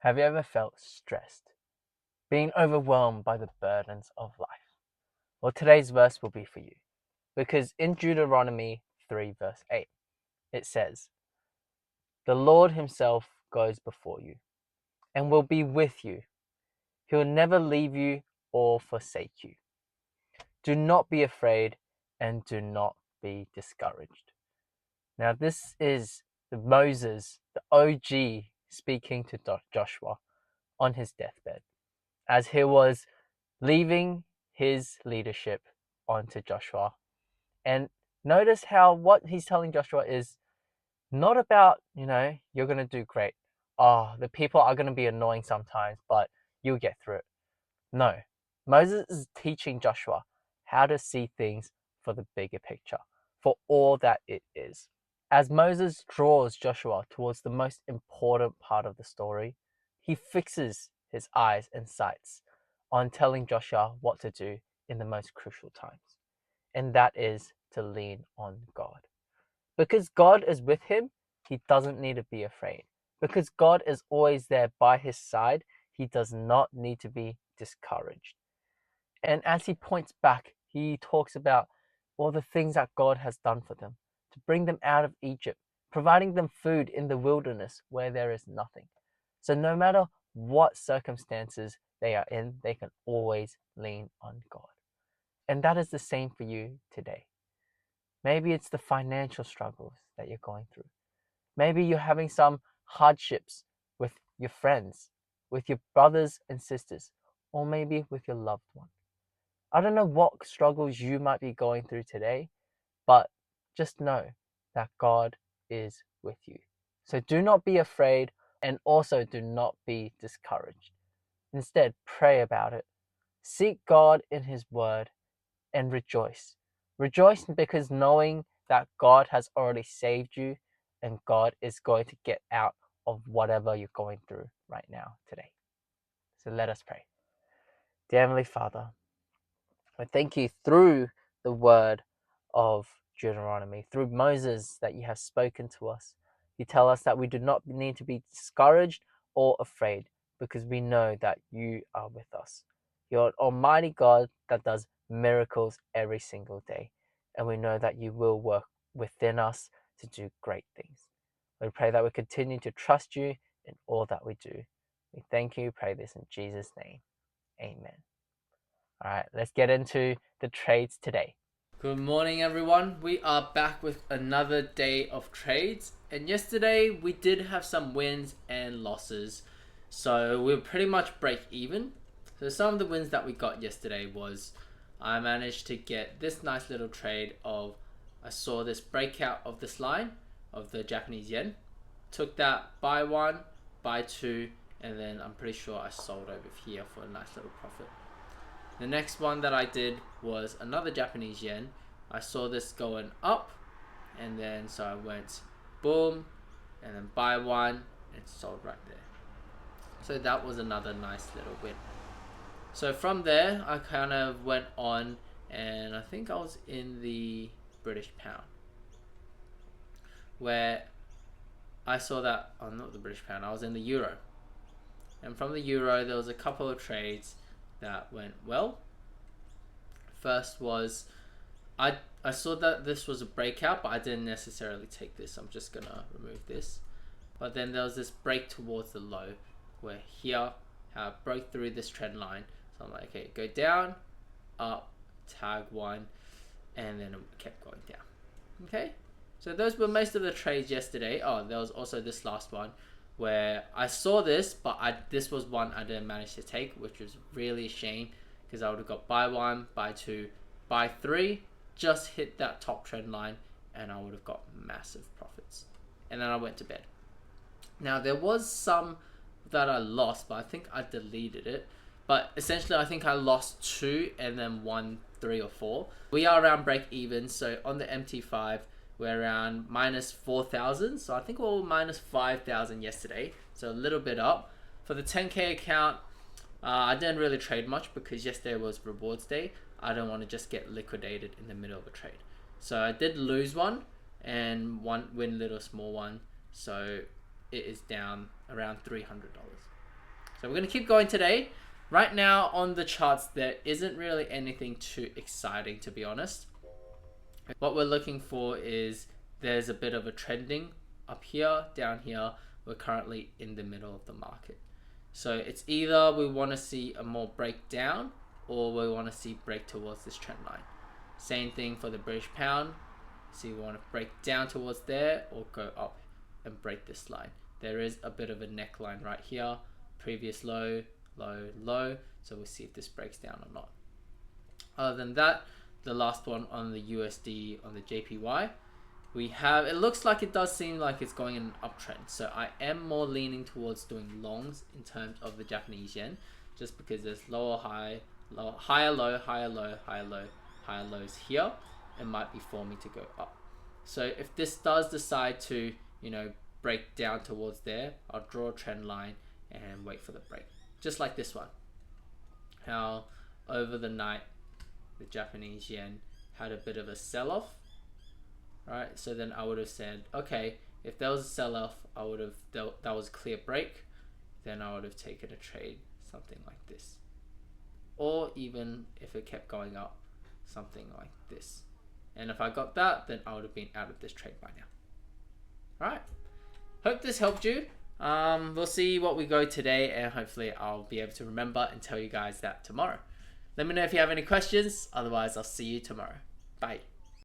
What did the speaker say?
Have you ever felt stressed, being overwhelmed by the burdens of life? Well, today's verse will be for you because in Deuteronomy 3, verse 8, it says, "The Lord Himself goes before you and will be with you. He'll never leave you or forsake you. Do not be afraid and do not be discouraged." Now, this is Moses, the OG, speaking to Joshua on his deathbed as he was leaving his leadership onto Joshua. And notice how what he's telling Joshua is not about, you're going to do great. Oh, the people are going to be annoying sometimes, but you'll get through it. No, Moses is teaching Joshua how to see things for the bigger picture, for all that it is. As Moses draws Joshua towards the most important part of the story, he fixes his eyes and sights on telling Joshua what to do in the most crucial times, and that is to lean on God. Because God is with him, he doesn't need to be afraid. Because God is always there by his side, he does not need to be discouraged. And as he points back, he talks about all the things that God has done for them to bring them out of Egypt, providing them food in the wilderness where there is nothing. So no matter what circumstances they are in, they can always lean on God. And that is the same for you today. Maybe it's the financial struggles that you're going through. Maybe you're having some hardships with your friends, with your brothers and sisters, or maybe with your loved one. I don't know what struggles you might be going through today, but just know that God is with you. So do not be afraid and also do not be discouraged. Instead, pray about it. Seek God in His Word and rejoice. Rejoice because knowing that God has already saved you and God is going to get out of whatever you're going through right now today. So let us pray. Dear Heavenly Father, I thank you through the word of Deuteronomy, through Moses that you have spoken to us. You tell us that we do not need to be discouraged or afraid because we know that you are with us. You're an almighty God that does miracles every single day. And we know that you will work within us to do great things. We pray that we continue to trust you in all that we do. We thank you, pray this in Jesus' name. Amen. All right, let's get into the trades today. Good morning, everyone. We are back with another day of trades. And yesterday we did have some wins and losses. So we'll pretty much break even. So some of the wins that we got yesterday was I managed to get this nice little trade of I saw this breakout of this line of the Japanese yen. Took that buy one, buy two, and then I'm pretty sure I sold over here for a nice little profit. The next one that I did was another Japanese yen. I saw this going up, and then so I went boom, and then buy one, and sold right there. So that was another nice little win. So from there, I kind of went on, and I think I was in the British pound, where I saw that, oh, not the British pound, I was in the euro. And from the euro, there was a couple of trades that went well. First was I saw that this was a breakout, but I didn't necessarily take this. I'm just gonna remove this. But then there was this break towards the low where here I broke through this trend line. So I'm like, okay, go down, up, tag one, and then it kept going down. Okay, so those were most of the trades yesterday. Oh, there was also this last one where I saw this, but this was one I didn't manage to take, which was really a shame because I would have got buy one, buy two, buy three, just hit that top trend line, and I would have got massive profits. And then I went to bed. Now there was some that I lost, but I think I deleted it. But essentially I think I lost two and then won 3 or 4. We are around break even, so on the MT5 we're around minus 4,000. So I think we're minus 5,000 yesterday, so a little bit up. For the 10k account, I didn't really trade much because yesterday was rewards day. I don't want to just get liquidated in the middle of a trade. So I did lose one and win a little small one. So it is down around $300. So we're going to keep going today. Right now on the charts, there isn't really anything too exciting, to be honest. What we're looking for is there's a bit of a trending up here, down here. We're currently in the middle of the market. So it's either we want to see a more breakdown or we want to see break towards this trend line. Same thing for the British pound. See, we want to break down towards there or go up and break this line. There is a bit of a neckline right here. Previous low, low, low. So we'll see if this breaks down or not. Other than that, the last one on the USD, on the JPY, we have, it looks like it does seem like it's going in an uptrend. So I am more leaning towards doing longs in terms of the Japanese yen, just because there's lower high, lower, higher low, higher low, higher low, higher lows here. It might be forming to go up. So if this does decide to, you know, break down towards there, I'll draw a trend line and wait for the break. Just like this one. How over the night, the Japanese yen had a bit of a sell-off. Right, so then I would have said, okay, if there was a sell-off, I would have, that was a clear break, then I would have taken a trade, something like this. Or even if it kept going up, something like this. And if I got that, then I would have been out of this trade by now. Alright, hope this helped you. We'll see what we go today, and hopefully I'll be able to remember and tell you guys that tomorrow. Let me know if you have any questions, otherwise I'll see you tomorrow. Bye.